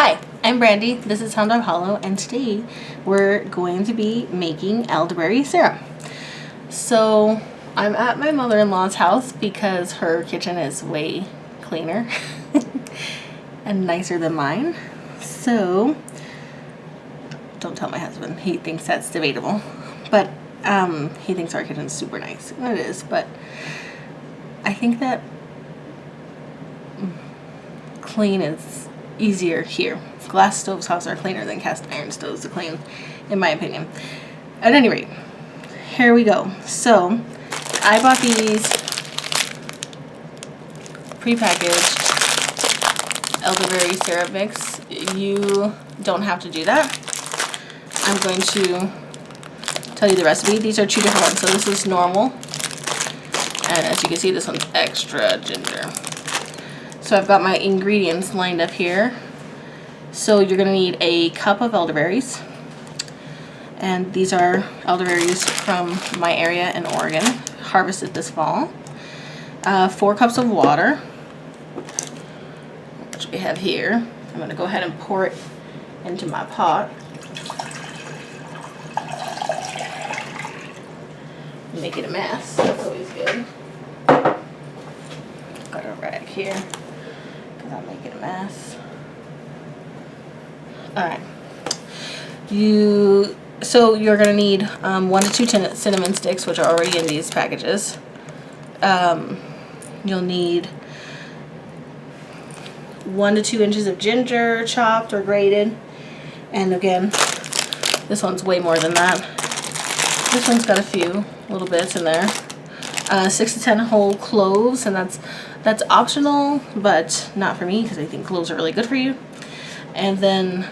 Hi, I'm Brandy, this is Hound Dog Hollow, and today we're going to be making elderberry syrup. So I'm at my mother-in-law's house because her kitchen is way cleaner and nicer than mine. So don't tell my husband, he thinks that's debatable, but he thinks our kitchen is super nice, and it is, but I think that clean is easier here. Glass stoves house are cleaner than cast iron stoves to clean, in my opinion. At any rate, here we go. So I bought these prepackaged elderberry syrup mix. You don't have to do that. I'm going to tell you the recipe. These are two different ones. So this is normal, and as you can see, this one's extra ginger. So I've got my ingredients lined up here. So you're gonna need a cup of elderberries, and these are elderberries from my area in Oregon, harvested this fall. 4 cups of water, which we have here. I'm gonna go ahead and pour it into my pot. Make it a mess, that's always good. Got a rag here. I'll make it a mess. Alright. So you're going to need 1 to 2 cinnamon sticks, which are already in these packages. You'll need 1 to 2 inches of ginger, chopped or grated. And again, this one's way more than that. This one's got a few little bits in there. 6 to 10 whole cloves, and that's optional, but not for me because I think cloves are really good for you. And then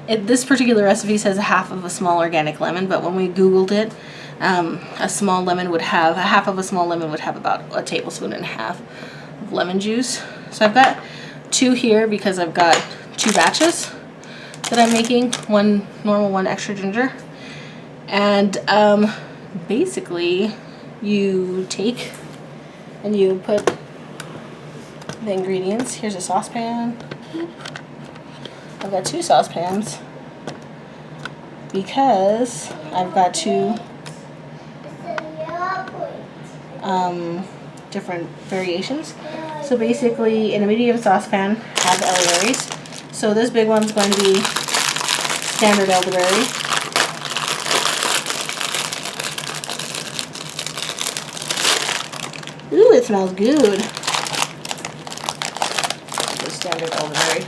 this particular recipe says half of a small organic lemon, but when we Googled it, a small lemon would have, half of a small lemon would have about a tablespoon and a half of lemon juice. So I've got 2 here because I've got 2 batches that I'm making, 1 normal, 1 extra ginger. And basically you take and you put the ingredients. Here's a saucepan. I've got 2 saucepans because I've got 2 different variations. So basically in a medium saucepan have elderberries. So this big one's going to be standard elderberry. Ooh, it smells good. The standard elderberry.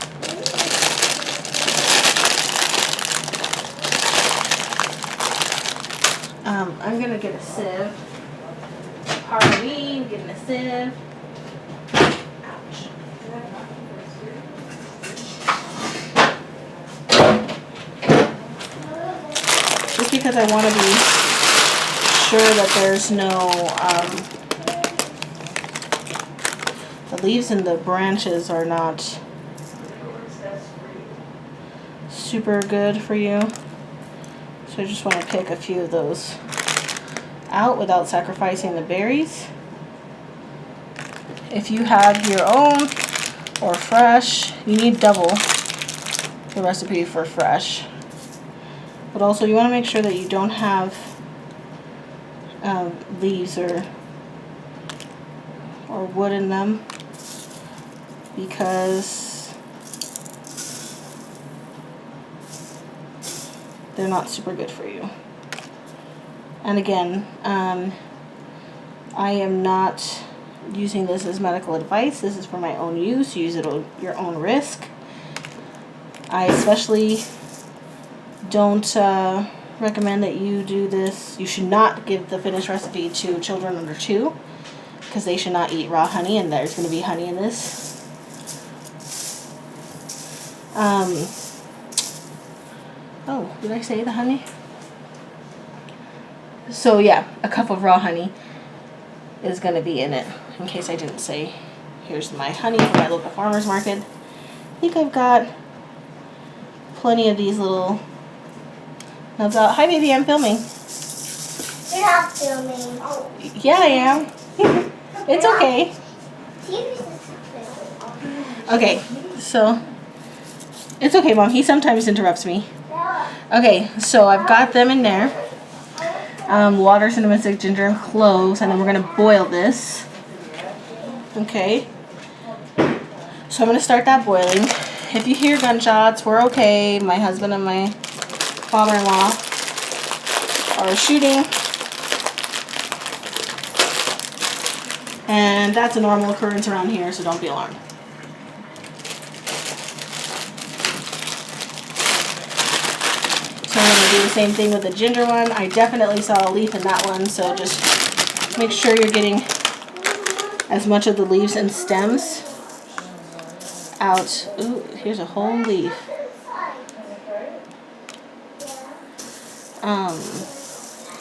I'm gonna get a sieve. Pardon me, I'm getting a sieve. Ouch. Just because I want to be sure that there's no the leaves and the branches are not super good for you. So I just want to pick a few of those out without sacrificing the berries. If you have your own or fresh, you need double the recipe for fresh. But also you want to make sure that you don't have leaves or wood in them, because they're not super good for you. And again, I am not using this as medical advice. This is for my own use. Use it at your own risk. I especially don't recommend that you do this. You should not give the finished recipe to children under 2 because they should not eat raw honey, and there's going to be honey in this. Oh, did I say the honey? So yeah, a cup of raw honey is going to be in it, in case I didn't say. Here's my honey from my local farmer's market. I think I've got plenty of these little nubs out. Hi baby, I'm filming. You're not filming. Oh. Yeah, I am. It's okay. Okay, so It's okay, Mom. He sometimes interrupts me. Okay, so I've got them in there. Water, cinnamon stick, ginger, and cloves, and then we're gonna boil this. Okay. So I'm gonna start that boiling. If you hear gunshots, we're okay. My husband and my father-in-law are shooting. And that's a normal occurrence around here, so don't be alarmed. So I'm going to do the same thing with the ginger one. I definitely saw a leaf in that one, so just make sure you're getting as much of the leaves and stems out. Ooh, here's a whole leaf.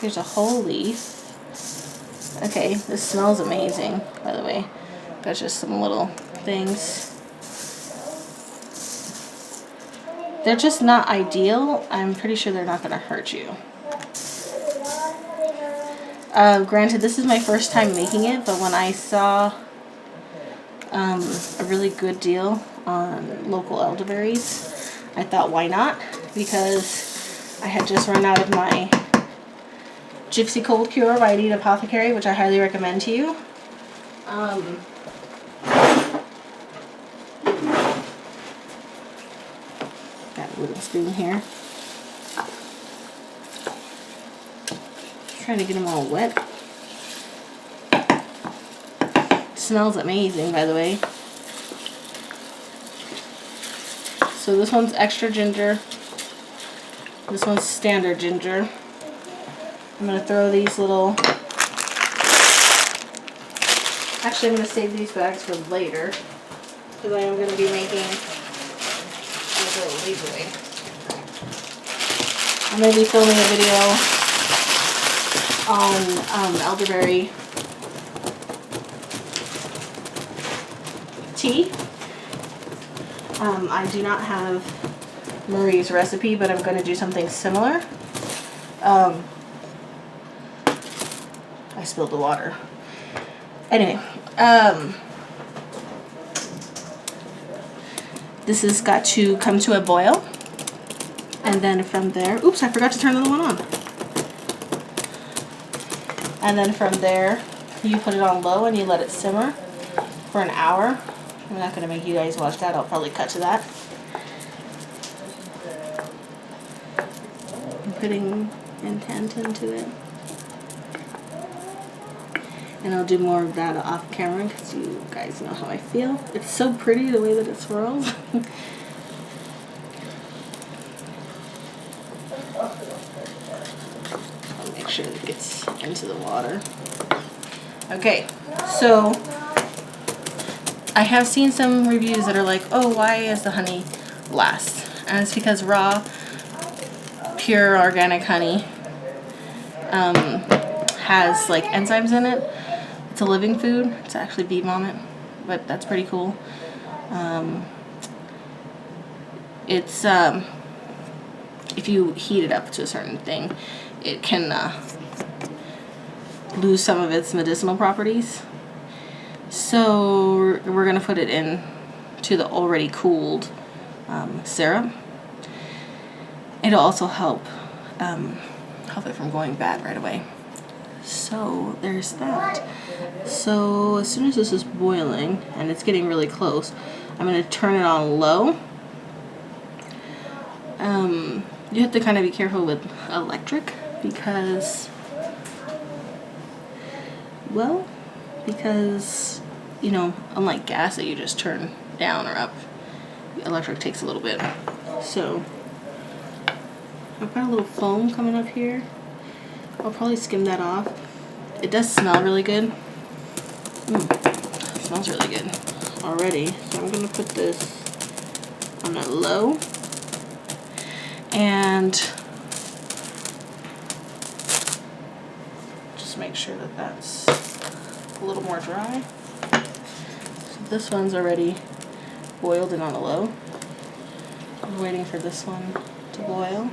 Here's a whole leaf. Okay, this smells amazing, by the way. That's just some little things. They're just not ideal. I'm pretty sure they're not going to hurt you. Granted, this is my first time making it, but when I saw a really good deal on local elderberries, I thought, why not? Because I had just run out of my Gypsy Cold Cure by Eat Apothecary, which I highly recommend to you. Got a wooden spoon here. Trying to get them all wet. Smells amazing, by the way. So this one's extra ginger. This one's standard ginger. I'm going to throw these little... Actually, I'm going to save these bags for later, because I am going to be making a little leaf away. I'm going to be filming a video on elderberry tea. I do not have Marie's recipe, but I'm going to do something similar. I spilled the water. Anyway, this has got to come to a boil. And then from there, oops, I forgot to turn the other one on. And then from there, you put it on low and you let it simmer for an hour. I'm not going to make you guys watch that. I'll probably cut to that. I'm putting intent into it. And I'll do more of that off camera because you guys know how I feel. It's so pretty the way that it swirls. I'll make sure it gets into the water. Okay, so I have seen some reviews that are like, oh, why is the honey last? And it's because raw, pure organic honey has like enzymes in it. It's a living food. It's actually bee vomit, but that's pretty cool. It's if you heat it up to a certain thing, it can lose some of its medicinal properties. So we're gonna put it in to the already cooled syrup. It'll also help it from going bad right away. So there's that. So as soon as this is boiling and it's getting really close, I'm going to turn it on low. You have to kind of be careful with electric because you know, unlike gas that you just turn down or up, electric takes a little bit. So I've got a little foam coming up here. I'll probably skim that off. It does smell really good. It smells really good already. So I'm going to put this on a low. And just make sure that that's a little more dry. So this one's already boiled and on a low. I'm waiting for this one to boil.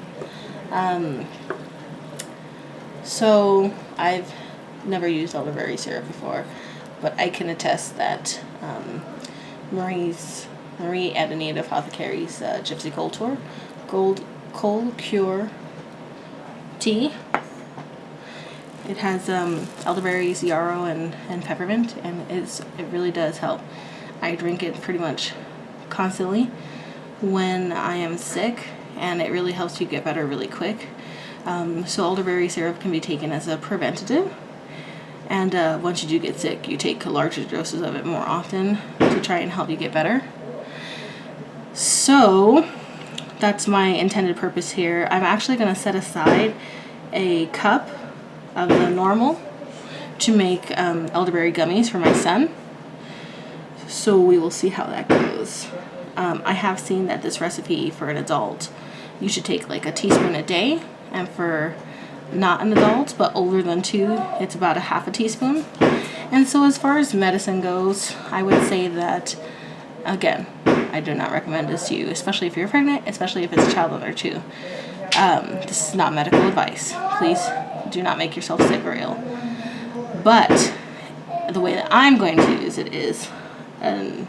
So I've never used elderberry syrup before, but I can attest that Marie's Marie Antoinette Apothecary's Gypsy Cold Cure tea. It has elderberries, yarrow, and peppermint, and it really does help. I drink it pretty much constantly when I am sick, and it really helps you get better really quick. So elderberry syrup can be taken as a preventative, and once you do get sick, you take larger doses of it more often to try and help you get better. So that's my intended purpose here. I'm actually going to set aside a cup of the normal to make elderberry gummies for my son. So we will see how that goes. I have seen that this recipe for an adult, you should take like a teaspoon a day, and for not an adult but older than 2, it's about a half a teaspoon. And so as far as medicine goes, I would say that, again, I do not recommend this to you, especially if you're pregnant, especially if it's a child under 2. This is not medical advice. Please do not make yourself sick or ill. But the way that I'm going to use it is a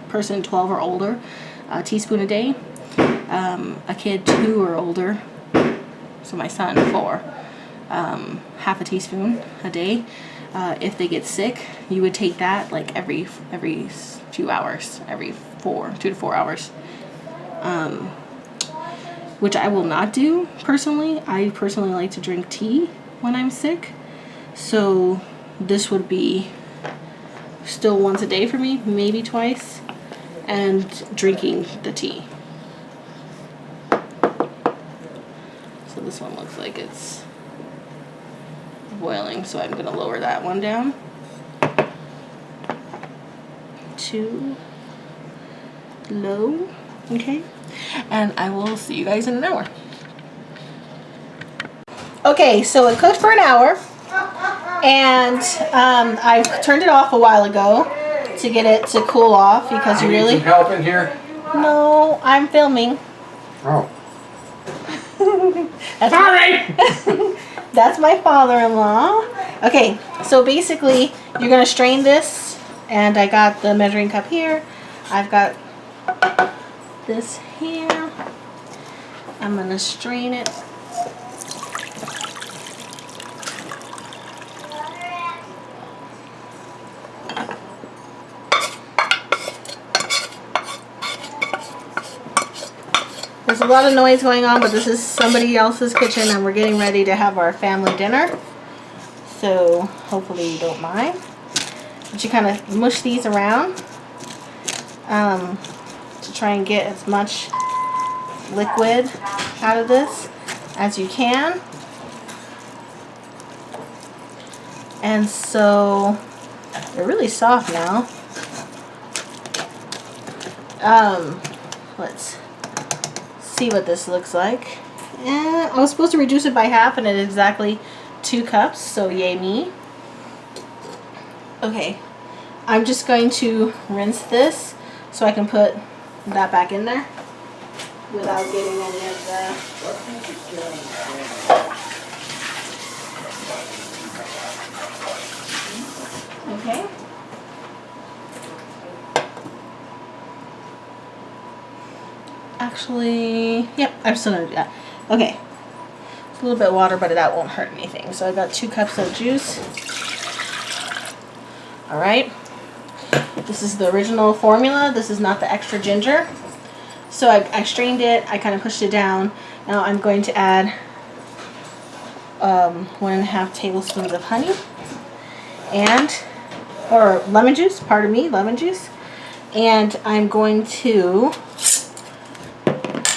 person 12 or older, a teaspoon a day. A kid 2 or older, so my son 4, half a teaspoon a day. If they get sick, you would take that like every few hours, every 2 to 4 hours. Which I will not do personally. I personally like to drink tea when I'm sick. So this would be still once a day for me, maybe twice, and drinking the tea. So this one looks like it's boiling, so I'm going to lower that one down to low. Okay, and I will see you guys in an hour. Okay, so it cooked for an hour, and I turned it off a while ago to get it to cool off because you really... Need some help in here? No, I'm filming. Oh. Sorry! That's my father-in-law. Okay, so basically you're going to strain this, and I got the measuring cup here. I've got this here. I'm going to strain it. There's a lot of noise going on, but this is somebody else's kitchen, and we're getting ready to have our family dinner. So hopefully you don't mind. But you kind of mush these around to try and get as much liquid out of this as you can. And so they're really soft now. Let's see what this looks like. And I was supposed to reduce it by half, and it's exactly 2 cups, so yay me. Okay, I'm just going to rinse this so I can put that back in there without getting any of the... Okay. Actually, yep, I'm still gonna do that. Okay, it's a little bit of water, but that won't hurt anything. So I got 2 cups of juice. All right, this is the original formula. This is not the extra ginger. So I strained it. I kind of pushed it down. Now I'm going to add 1.5 tablespoons of honey or lemon juice. Pardon me, lemon juice. And I'm going to...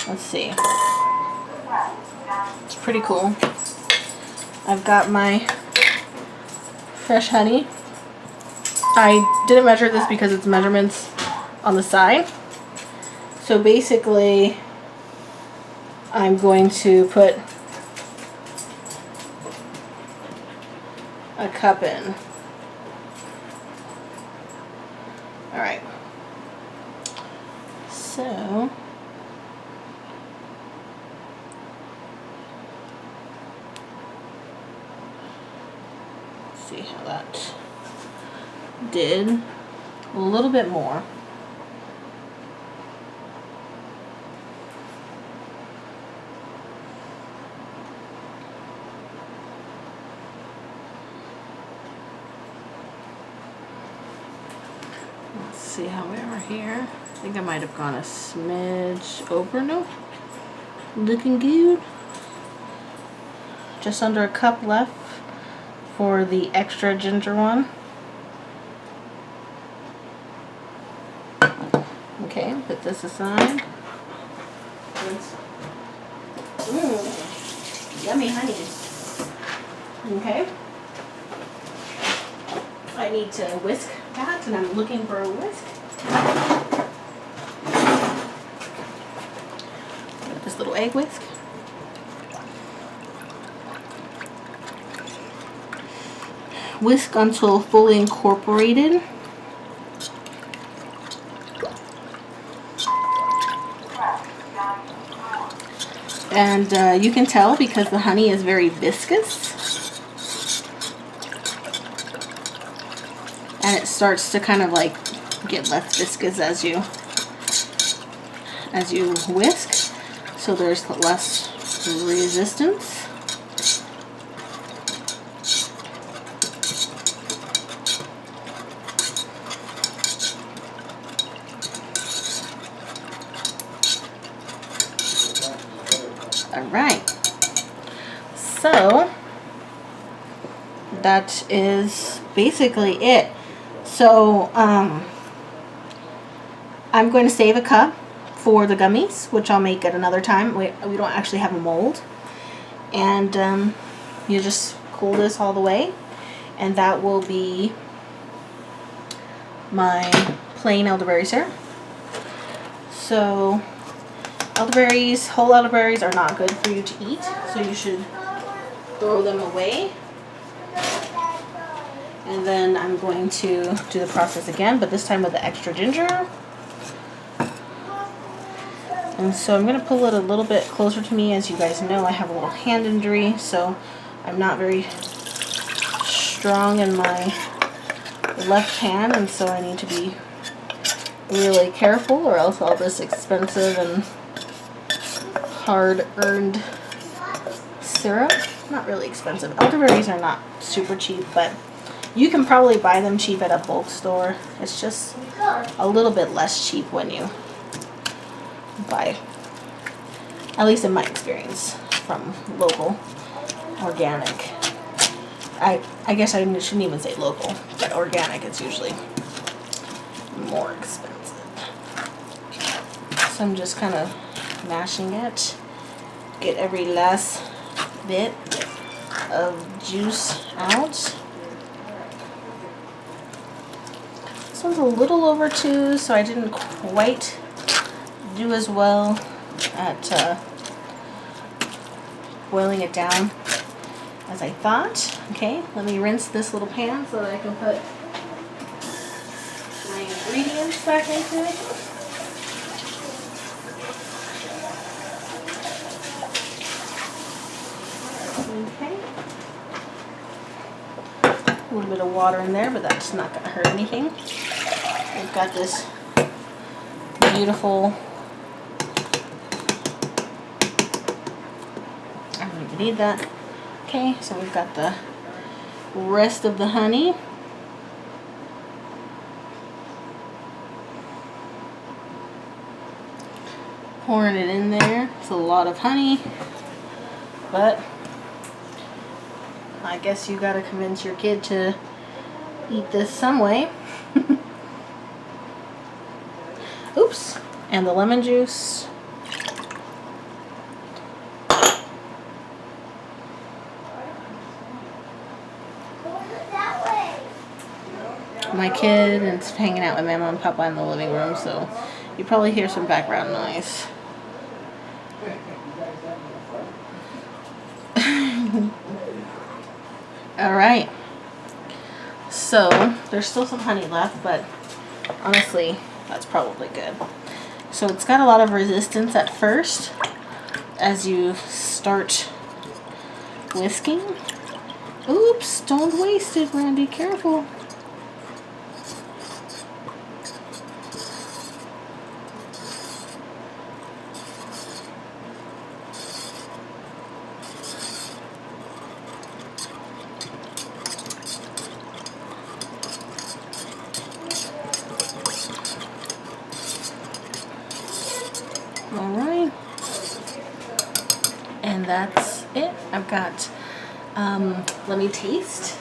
Let's see. It's pretty cool. I've got my fresh honey. I didn't measure this because it's measurements on the side. So basically, I'm going to put a cup in. All right. So... see how that did. A little bit more. see how we are here. I think I might have gone a smidge over. No, looking good. Just under a cup left for the extra ginger one. Okay, put this aside. Yummy honey. Okay. I need to whisk that, and I'm looking for a whisk. Got this little egg whisk. Whisk until fully incorporated. And you can tell because the honey is very viscous. And it starts to kind of like get less viscous as you whisk. So there's less resistance. Alright, so that is basically it. So I'm going to save a cup for the gummies, which I'll make at another time. We don't actually have a mold. And you just cool this all the way, and that will be my plain elderberries here. So elderberries, whole elderberries are not good for you to eat, so you should throw them away. And then I'm going to do the process again, but this time with the extra ginger. And so I'm going to pull it a little bit closer to me. As you guys know, I have a little hand injury, so I'm not very strong in my left hand, and so I need to be really careful, or else all this expensive and hard-earned syrup, not really expensive. Elderberries are not super cheap, but you can probably buy them cheap at a bulk store. It's just a little bit less cheap when you buy, at least in my experience, from local, organic. I guess I shouldn't even say local, but organic is usually more expensive. So I'm just kind of mashing it, get every last bit of juice out. This one's a little over 2, so I didn't quite do as well at boiling it down as I thought. Okay, let me rinse this little pan so that I can put my ingredients back into it. Okay. A little bit of water in there, but that's not going to hurt anything. We've got this beautiful, I don't even need that. Okay, so we've got the rest of the honey. Pouring it in there. It's a lot of honey, but I guess you gotta convince your kid to eat this some way. Oops. And the lemon juice. My kid is hanging out with Mama and Papa in the living room, so you probably hear some background noise. Alright, so there's still some honey left, but honestly, that's probably good. So it's got a lot of resistance at first as you start whisking. Oops, don't waste it, Randy, careful. All right. And that's it. I've got, let me taste.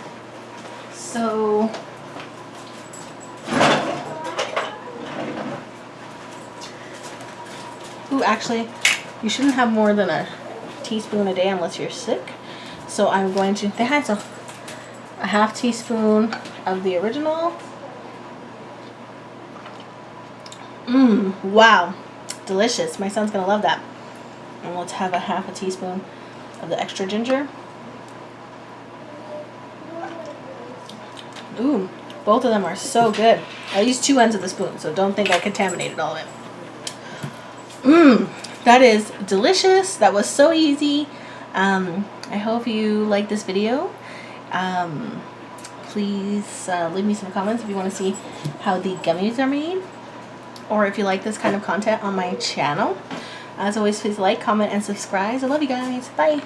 So, ooh, actually, you shouldn't have more than a teaspoon a day unless you're sick. So I'm going to, they had a half teaspoon of the original. Wow, delicious. My son's gonna love that. And let's have a half a teaspoon of the extra ginger. Ooh, both of them are so good. I used 2 ends of the spoon, so don't think I contaminated all of it. That is delicious. That was so easy. I hope you like this video. Please leave me some comments if you want to see how the gummies are made, or if you like this kind of content on my channel. As always, please like, comment, and subscribe. I love you guys. Bye.